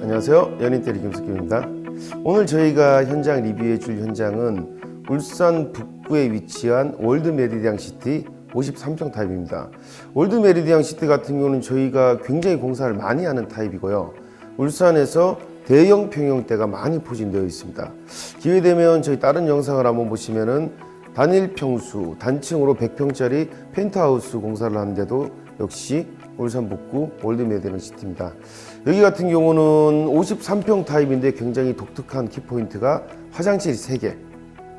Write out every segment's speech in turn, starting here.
안녕하세요. 연인테리 김석규입니다. 오늘 저희가 현장 리뷰해 줄 현장은 울산 북구에 위치한 월드 메리디앙 시티 53평 타입입니다. 월드 메리디앙 시티 같은 경우는 저희가 굉장히 공사를 많이 하는 타입이고요. 울산에서 대형 평형대가 많이 포진되어 있습니다. 기회되면 저희 다른 영상을 한번 보시면은 단일 평수, 단층으로 100평짜리 펜트하우스 공사를 하는데도 역시 울산 북구 월드 메리디앙 시티입니다. 여기 같은 경우는 53평 타입인데 굉장히 독특한 키포인트가 화장실이 3개,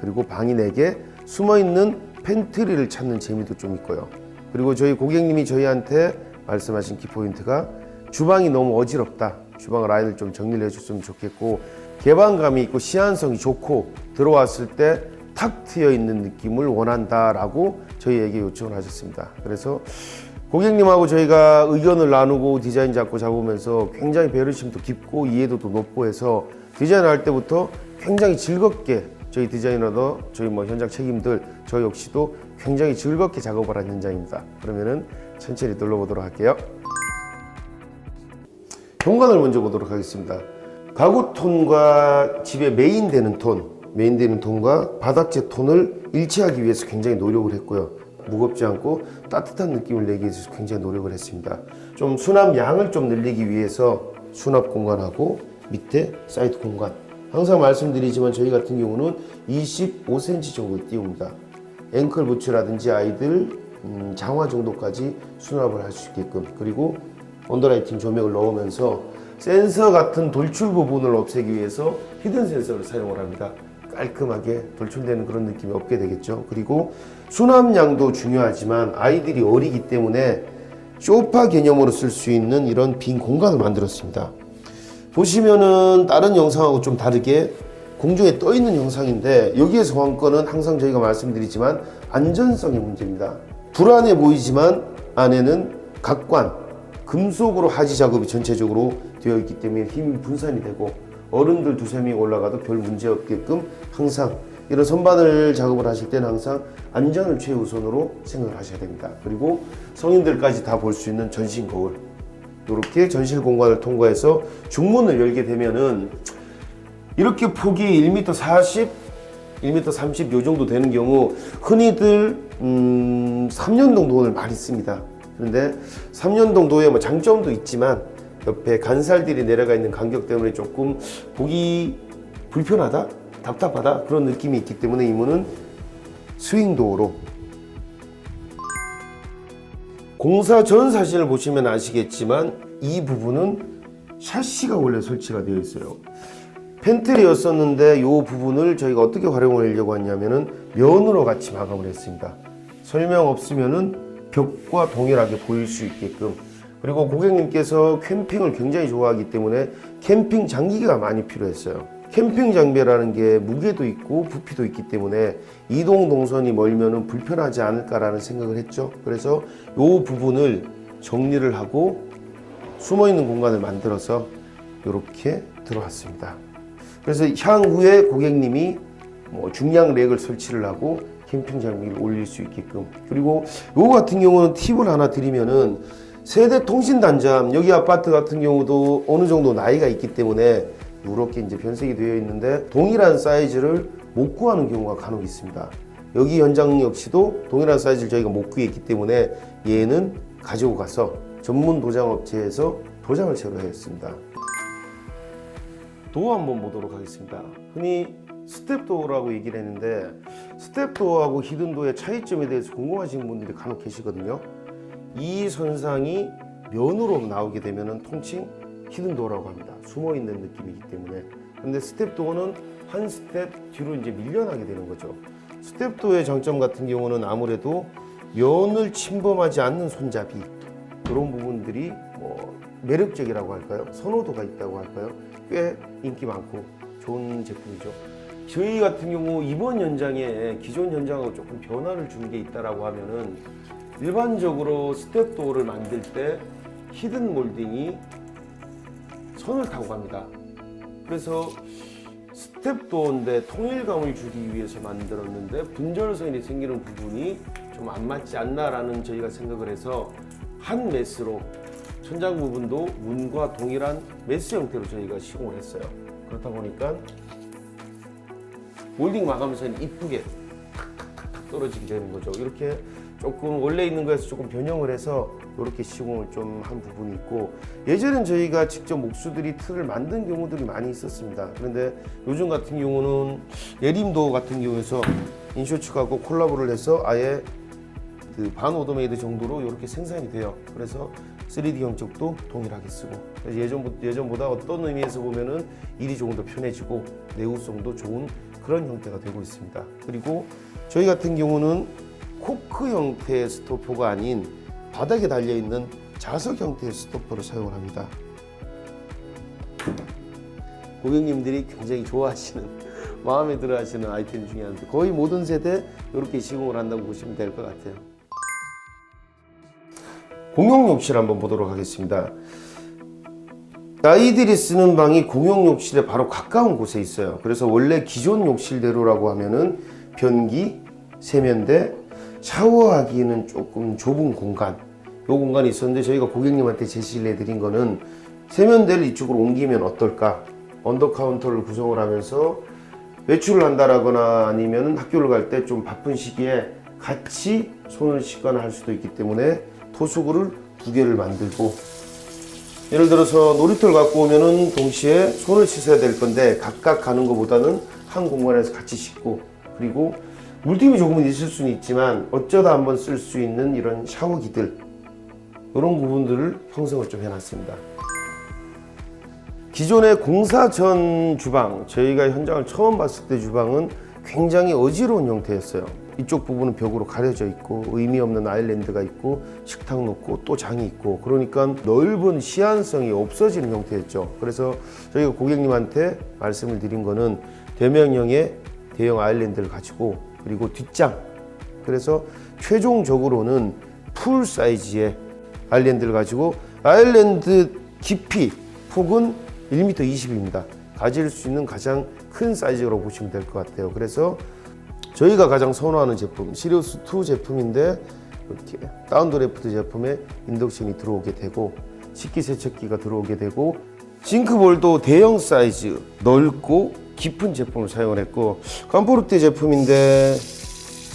그리고 방이 4개, 숨어있는 팬트리를 찾는 재미도 좀 있고요. 그리고 저희 고객님이 저희한테 말씀하신 키포인트가 주방이 너무 어지럽다, 주방을 아이들 좀 정리를 해줬으면 좋겠고, 개방감이 있고 시안성이 좋고 들어왔을 때 탁 트여 있는 느낌을 원한다 라고 저희에게 요청을 하셨습니다. 그래서 고객님하고 저희가 의견을 나누고 디자인 잡으면서 굉장히 배려심도 깊고 이해도도 높고 해서 디자인할 때부터 굉장히 즐겁게 저희 디자이너도 저희 현장 책임들 저 역시도 굉장히 즐겁게 작업을 한 현장입니다. 그러면은 천천히 둘러보도록 할게요. 현관을 먼저 보도록 하겠습니다. 가구 톤과 집의 메인 되는 톤과 바닥재 톤을 일치하기 위해서 굉장히 노력을 했고요. 무겁지 않고 따뜻한 느낌을 내기 위해서 굉장히 노력을 했습니다. 좀 수납 양을 좀 늘리기 위해서 수납 공간하고 밑에 사이드 공간, 항상 말씀드리지만 저희 같은 경우는 25cm 정도 띄웁니다. 앵클 부츠라든지 아이들 장화 정도까지 수납을 할 수 있게끔, 그리고 언더라이팅 조명을 넣으면서 센서 같은 돌출 부분을 없애기 위해서 히든 센서를 사용을 합니다. 깔끔하게 돌출되는 그런 느낌이 없게 되겠죠. 그리고 수납량도 중요하지만 아이들이 어리기 때문에 소파 개념으로 쓸 수 있는 이런 빈 공간을 만들었습니다. 보시면은 다른 영상하고 좀 다르게 공중에 떠 있는 영상인데, 여기에서 관건은 항상 저희가 말씀드리지만 안전성의 문제입니다. 불안해 보이지만 안에는 각관 금속으로 하지 작업이 전체적으로 되어 있기 때문에 힘이 분산이 되고 어른들 2~3명이 올라가도 별 문제 없게끔 항상 이런 선반을 작업을 하실 때는 항상 안전을 최우선으로 생각을 하셔야 됩니다. 그리고 성인들까지 다 볼 수 있는 전신 거울, 이렇게 전실 공간을 통과해서 중문을 열게 되면은 이렇게 폭이 1m40, 1m30 요 정도 되는 경우 흔히들 3년동 도어를 많이 씁니다. 그런데 3년동 도어의 장점도 있지만 옆에 간살들이 내려가 있는 간격 때문에 조금 보기 불편하다, 답답하다 그런 느낌이 있기 때문에 이 문은 스윙도어로, 공사 전 사진을 보시면 아시겠지만 이 부분은 샤시가 원래 설치가 되어 있어요. 팬트리였었는데 이 부분을 저희가 어떻게 활용을 하려고 했냐면은 면으로 같이 마감을 했습니다. 설명 없으면은 벽과 동일하게 보일 수 있게끔. 그리고 고객님께서 캠핑을 굉장히 좋아하기 때문에 캠핑 장기가 많이 필요했어요. 캠핑 장비라는 게 무게도 있고 부피도 있기 때문에 이동 동선이 멀면은 불편하지 않을까라는 생각을 했죠. 그래서 이 부분을 정리를 하고 숨어있는 공간을 만들어서 이렇게 들어왔습니다. 그래서 향후에 고객님이 중량 렉을 설치를 하고 캠핑 장비를 올릴 수 있게끔. 그리고 이거 같은 경우는 팁을 하나 드리면은 세대 통신 단자함, 여기 아파트 같은 경우도 어느 정도 나이가 있기 때문에 이렇게 이제 변색이 되어 있는데 동일한 사이즈를 못 구하는 경우가 간혹 있습니다. 여기 현장 역시도 동일한 사이즈를 저희가 못 구했기 때문에 얘는 가지고 가서 전문 도장 업체에서 도장을 새로 했습니다. 도어 한번 보도록 하겠습니다. 흔히 스텝도어라고 얘기를 했는데 스텝도어하고 히든도어의 차이점에 대해서 궁금하신 분들이 간혹 계시거든요. 이 선상이 면으로 나오게 되면 통칭 히든도어라고 합니다. 숨어있는 느낌이기 때문에. 근데 스텝도어는 한 스텝 뒤로 이제 밀려나게 되는 거죠. 스텝도어의 장점 같은 경우는 아무래도 면을 침범하지 않는 손잡이, 그런 부분들이 매력적이라고 할까요? 선호도가 있다고 할까요? 꽤 인기 많고 좋은 제품이죠. 저희 같은 경우 이번 현장에 기존 현장하고 조금 변화를 준 게 있다라고 하면은, 일반적으로 스텝도어를 만들 때 히든 몰딩이 선을 타고 갑니다. 그래서 스텝도어인데 통일감을 주기 위해서 만들었는데 분절선이 생기는 부분이 좀 안 맞지 않나라는 저희가 생각을 해서 한 메스로 천장 부분도 문과 동일한 메스 형태로 저희가 시공을 했어요. 그렇다 보니까 몰딩 마감선이 이쁘게 탁탁탁탁 떨어지게 되는 거죠. 이렇게 조금 원래 있는 거에서 조금 변형을 해서 이렇게 시공을 좀 한 부분이 있고, 예전엔 저희가 직접 목수들이 틀을 만든 경우들이 많이 있었습니다. 그런데 요즘 같은 경우는 예림도 같은 경우에서 인쇼츠하고 콜라보를 해서 아예 그 반오토메이드 정도로 이렇게 생산이 돼요. 그래서 3D 경적도 동일하게 쓰고, 그래서 예전보다 어떤 의미에서 보면은 일이 조금 더 편해지고 내구성도 좋은 그런 형태가 되고 있습니다. 그리고 저희 같은 경우는 코크 형태의 스토퍼가 아닌 바닥에 달려있는 자석 형태의 스토퍼를 사용을 합니다. 고객님들이 굉장히 좋아하시는, 마음에 들어 하시는 아이템 중에 하나인데, 거의 모든 세대 이렇게 시공을 한다고 보시면 될 것 같아요. 공용 욕실 한번 보도록 하겠습니다. 아이들이 쓰는 방이 공용 욕실에 바로 가까운 곳에 있어요. 그래서 원래 기존 욕실대로라고 하면은 변기, 세면대, 샤워하기에는 조금 좁은 공간, 이 공간이 있었는데 저희가 고객님한테 제시를 해드린 거는 세면대를 이쪽으로 옮기면 어떨까, 언더카운터를 구성을 하면서 외출을 한다라거나 아니면 학교를 갈 때 좀 바쁜 시기에 같이 손을 씻거나 할 수도 있기 때문에 토수구를 2개를 만들고, 예를 들어서 놀이터를 갖고 오면은 동시에 손을 씻어야 될 건데 각각 가는 것보다는 한 공간에서 같이 씻고, 그리고 물팀이 조금은 있을 수는 있지만 어쩌다 한번 쓸 수 있는 이런 샤워기들, 이런 부분들을 형성을 좀 해놨습니다. 기존의 공사 전 주방, 저희가 현장을 처음 봤을 때 주방은 굉장히 어지러운 형태였어요. 이쪽 부분은 벽으로 가려져 있고 의미 없는 아일랜드가 있고 식탁 놓고 또 장이 있고, 그러니까 넓은 시안성이 없어지는 형태였죠. 그래서 저희가 고객님한테 말씀을 드린 거는 대명형의 대형 아일랜드를 가지고, 그리고 뒷장, 그래서 최종적으로는 풀 사이즈의 아일랜드를 가지고, 아일랜드 깊이 폭은 1m 20입니다. 가질 수 있는 가장 큰 사이즈로 보시면 될 것 같아요. 그래서 저희가 가장 선호하는 제품, 시리우스2 제품인데 이렇게 다운드래프트 제품에 인덕션이 들어오게 되고 식기세척기가 들어오게 되고, 싱크볼도 대형 사이즈, 넓고 깊은 제품을 사용을 했고, 깜포르테 제품인데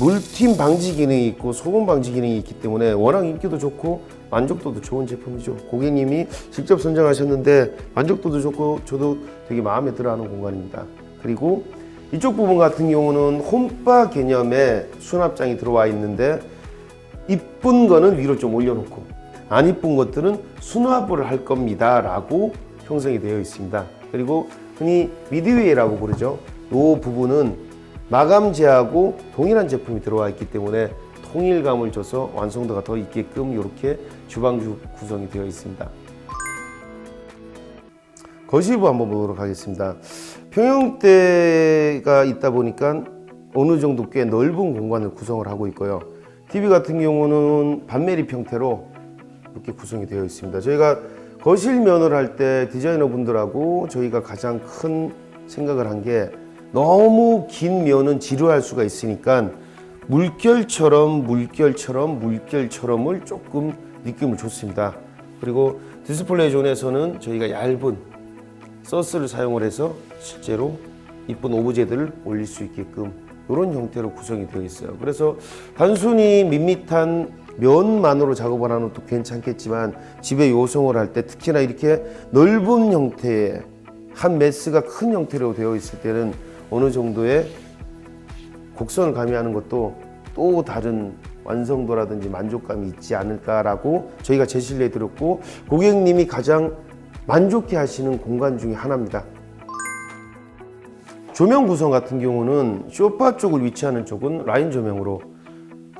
물팀 방지 기능이 있고 소금 방지 기능이 있기 때문에 워낙 인기도 좋고 만족도도 좋은 제품이죠. 고객님이 직접 선정하셨는데 만족도도 좋고 저도 되게 마음에 들어하는 공간입니다. 그리고 이쪽 부분 같은 경우는 홈바 개념의 수납장이 들어와 있는데, 이쁜 거는 위로 좀 올려놓고 안 이쁜 것들은 수납을 할 겁니다 라고 형성이 되어 있습니다. 그리고 흔히 미드웨이라고 부르죠. 이 부분은 마감재하고 동일한 제품이 들어와 있기 때문에 통일감을 줘서 완성도가 더 있게끔 이렇게 주방 구성이 되어 있습니다. 거실부 한번 보도록 하겠습니다. 평형대가 있다 보니까 어느 정도 꽤 넓은 공간을 구성을 하고 있고요. TV 같은 경우는 반매립 형태로 이렇게 구성이 되어 있습니다. 저희가 거실면을 할 때 디자이너 분들하고 저희가 가장 큰 생각을 한 게, 너무 긴 면은 지루할 수가 있으니까 물결처럼을 조금 느낌을 줬습니다. 그리고 디스플레이 존에서는 저희가 얇은 서스를 사용을 해서 실제로 이쁜 오브제들을 올릴 수 있게끔 이런 형태로 구성이 되어 있어요. 그래서 단순히 밋밋한 면만으로 작업을 하는 것도 괜찮겠지만 집에 요성을 할 때, 특히나 이렇게 넓은 형태의 한 메스가 큰 형태로 되어 있을 때는 어느 정도의 곡선을 가미하는 것도 또 다른 완성도라든지 만족감이 있지 않을까라고 저희가 제시를 해드렸고, 고객님이 가장 만족해 하시는 공간 중에 하나입니다. 조명 구성 같은 경우는 소파 쪽을 위치하는 쪽은 라인 조명으로,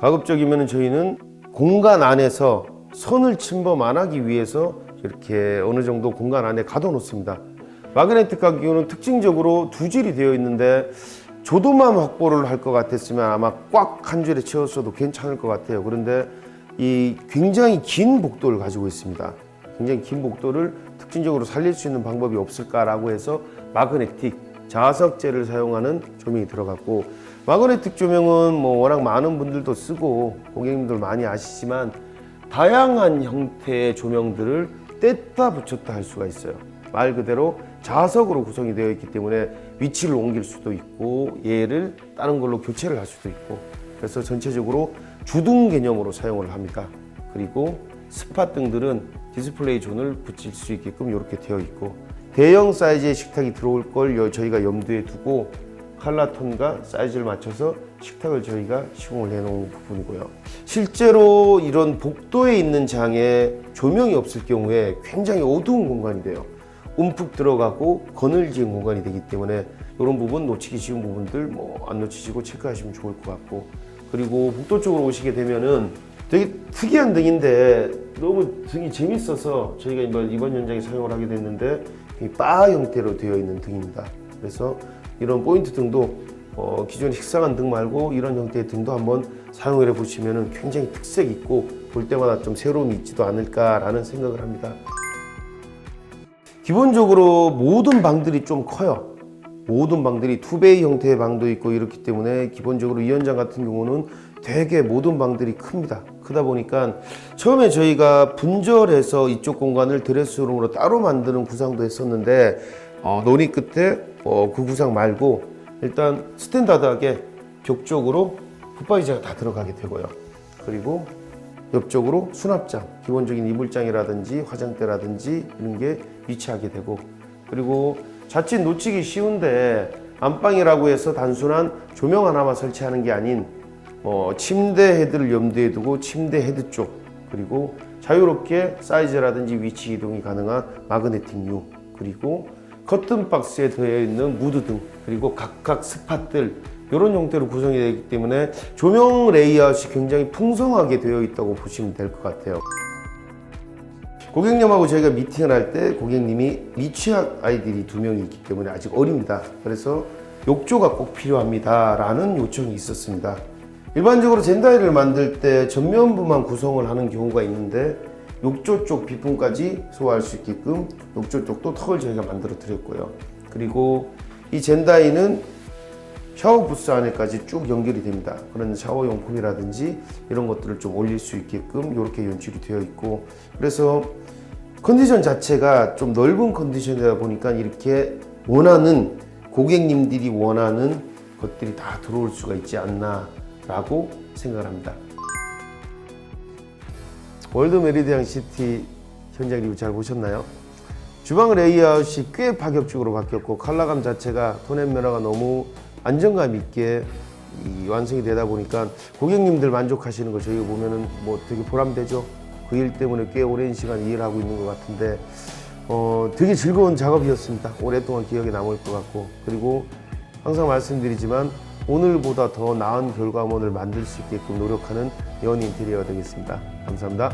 가급적이면 저희는 공간 안에서 선을 침범 안 하기 위해서 이렇게 어느 정도 공간 안에 가둬 놓습니다. 마그네틱 같은 경우는 특징적으로 2줄이 되어 있는데 조도만 확보를 할 것 같았으면 아마 꽉 한 줄에 채웠어도 괜찮을 것 같아요. 그런데 이 굉장히 긴 복도를 가지고 있습니다. 굉장히 긴 복도를 특징적으로 살릴 수 있는 방법이 없을까라고 해서 마그네틱 자석재를 사용하는 조명이 들어갔고, 마그네틱 조명은 뭐 워낙 많은 분들도 쓰고 고객님들 많이 아시지만 다양한 형태의 조명들을 뗐다 붙였다 할 수가 있어요. 말 그대로 자석으로 구성이 되어 있기 때문에 위치를 옮길 수도 있고 얘를 다른 걸로 교체를 할 수도 있고, 그래서 전체적으로 주등 개념으로 사용을 합니다. 그리고 스팟등들은 디스플레이 존을 붙일 수 있게끔 이렇게 되어 있고, 대형 사이즈의 식탁이 들어올 걸 저희가 염두에 두고 컬러 톤과 사이즈를 맞춰서 식탁을 저희가 시공을 해 놓은 부분이고요. 실제로 이런 복도에 있는 장에 조명이 없을 경우에 굉장히 어두운 공간이 돼요. 움푹 들어가고 거늘진 공간이 되기 때문에 이런 부분 놓치기 쉬운 부분들 안 놓치시고 체크하시면 좋을 것 같고, 그리고 복도 쪽으로 오시게 되면은 되게 특이한 등인데 너무 등이 재밌어서 저희가 이번 현장에 사용을 하게 됐는데, 바 형태로 되어 있는 등입니다. 그래서 이런 포인트 등도 기존 식상한 등 말고 이런 형태의 등도 한번 사용을 해보시면 굉장히 특색 있고 볼 때마다 좀 새로움이 있지도 않을까라는 생각을 합니다. 기본적으로 모든 방들이 좀 커요. 모든 방들이 투베이 형태의 방도 있고 이렇기 때문에 기본적으로 이 현장 같은 경우는 되게 모든 방들이 큽니다. 크다 보니까 처음에 저희가 분절해서 이쪽 공간을 드레스룸으로 따로 만드는 구상도 했었는데 논의 끝에 그 구상 말고 일단 스탠다드하게 벽 쪽으로 붙박이자가 다 들어가게 되고요. 그리고 옆쪽으로 수납장, 기본적인 이불장이라든지 화장대라든지 이런 게 위치하게 되고, 그리고 자칫 놓치기 쉬운데 안방이라고 해서 단순한 조명 하나만 설치하는 게 아닌 침대 헤드를 염두에 두고 침대 헤드 쪽, 그리고 자유롭게 사이즈라든지 위치 이동이 가능한 마그네틱류, 그리고 커튼 박스에 되어 있는 무드 등, 그리고 각각 스팟들 이런 형태로 구성이 되기 때문에 조명 레이아웃이 굉장히 풍성하게 되어 있다고 보시면 될 것 같아요. 고객님하고 저희가 미팅을 할 때 고객님이 미취학 아이들이 2명이 있기 때문에 아직 어립니다. 그래서 욕조가 꼭 필요합니다 라는 요청이 있었습니다. 일반적으로 젠다이를 만들 때 전면부만 구성을 하는 경우가 있는데 욕조 쪽 비품까지 소화할 수 있게끔 욕조 쪽도 턱을 저희가 만들어 드렸고요. 그리고 이 젠다이는 샤워 부스 안에까지 쭉 연결이 됩니다. 그런 샤워 용품이라든지 이런 것들을 좀 올릴 수 있게끔 이렇게 연출이 되어 있고, 그래서 컨디션 자체가 좀 넓은 컨디션이다 보니까 이렇게 원하는 고객님들이 원하는 것들이 다 들어올 수가 있지 않나 라고 생각을 합니다. 월드 메리디안 시티 현장 리뷰 잘 보셨나요? 주방 레이아웃이 꽤 파격적으로 바뀌었고 컬러감 자체가 톤 앤 면화가 너무 안정감 있게 완성이 되다 보니까 고객님들 만족하시는 거 저희가 보면은 되게 보람되죠. 그 일 때문에 꽤 오랜 시간 일을 하고 있는 것 같은데 되게 즐거운 작업이었습니다. 오랫동안 기억에 남을 것 같고, 그리고 항상 말씀드리지만 오늘보다 더 나은 결과물을 만들 수 있게끔 노력하는 예원 인테리어가 되겠습니다. 감사합니다.